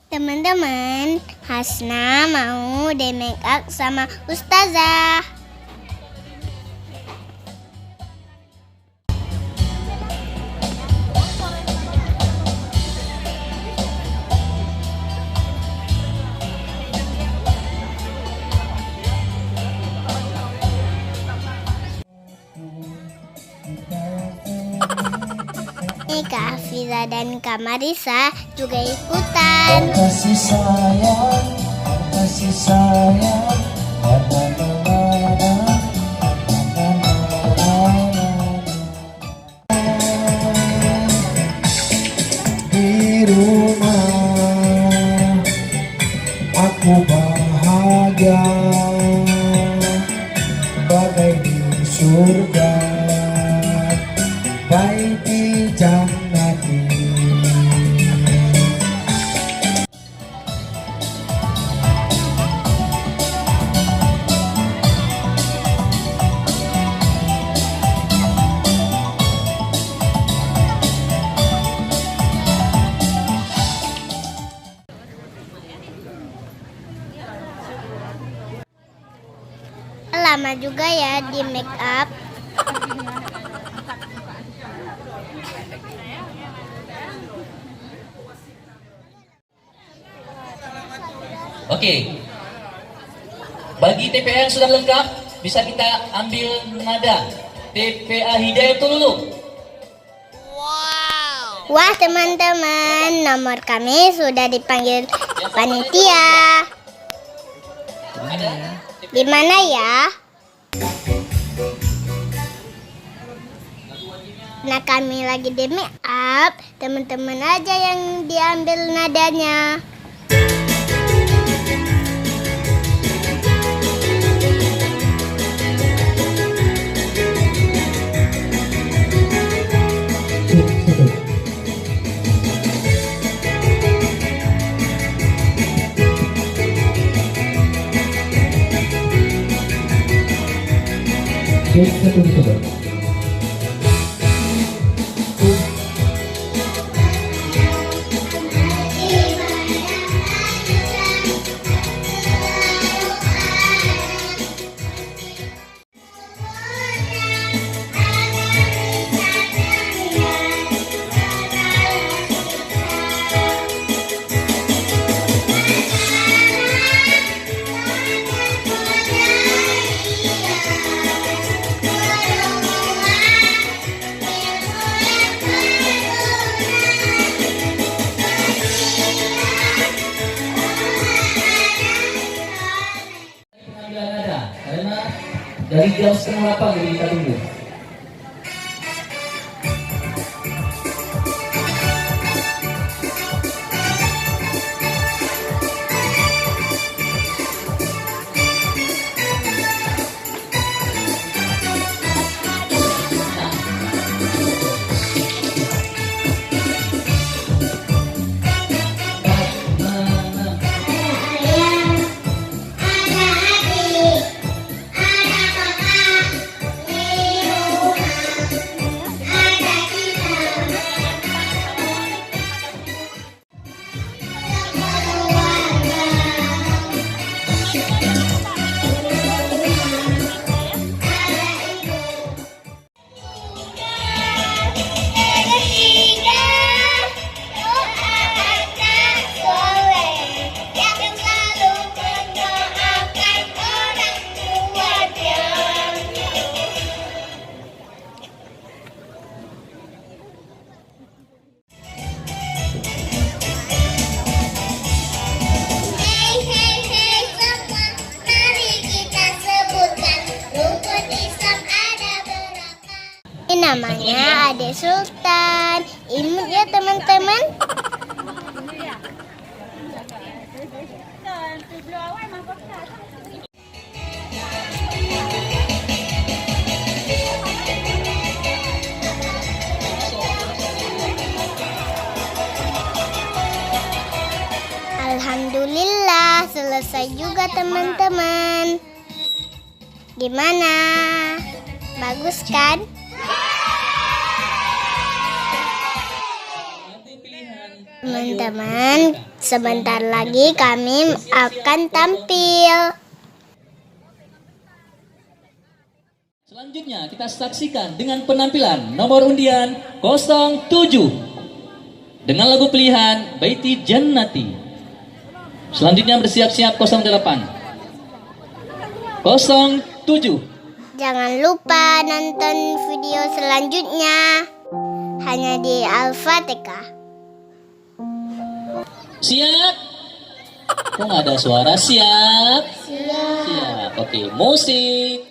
Teman-teman, Hasna mau di make up sama Ustazah. Kak Hafiza dan Kak Marisa juga ikutan. Kasih sayang, kasih sayang. Di rumah aku bahagia, bagai di surga, baik di jannati. Lama juga ya di make up. Oke. Bagi TPA yang sudah lengkap, bisa kita ambil nada. TPA Hidayatul Ulum. Wah teman-teman, nomor kami sudah dipanggil panitia. Di mana ya? Nah kami lagi di make up, teman-teman aja yang diambil nadanya. Karena dari jam 7:30 jadi kita tunggu. Ini namanya Ade Sultan. Imut ya teman-teman. Alhamdulillah selesai juga teman-teman. Gimana? Bagus kan? Nanti pilihan Teman-teman, sebentar lagi kami akan tampil. Selanjutnya kita saksikan dengan penampilan nomor undian 07 dengan lagu pilihan Baiti Jannati. Selanjutnya bersiap-siap 08. 07. Jangan lupa nonton video selanjutnya hanya di Al-Fatihah. Siap? Kok nggak ada suara? Siap? Siap. Oke, musik.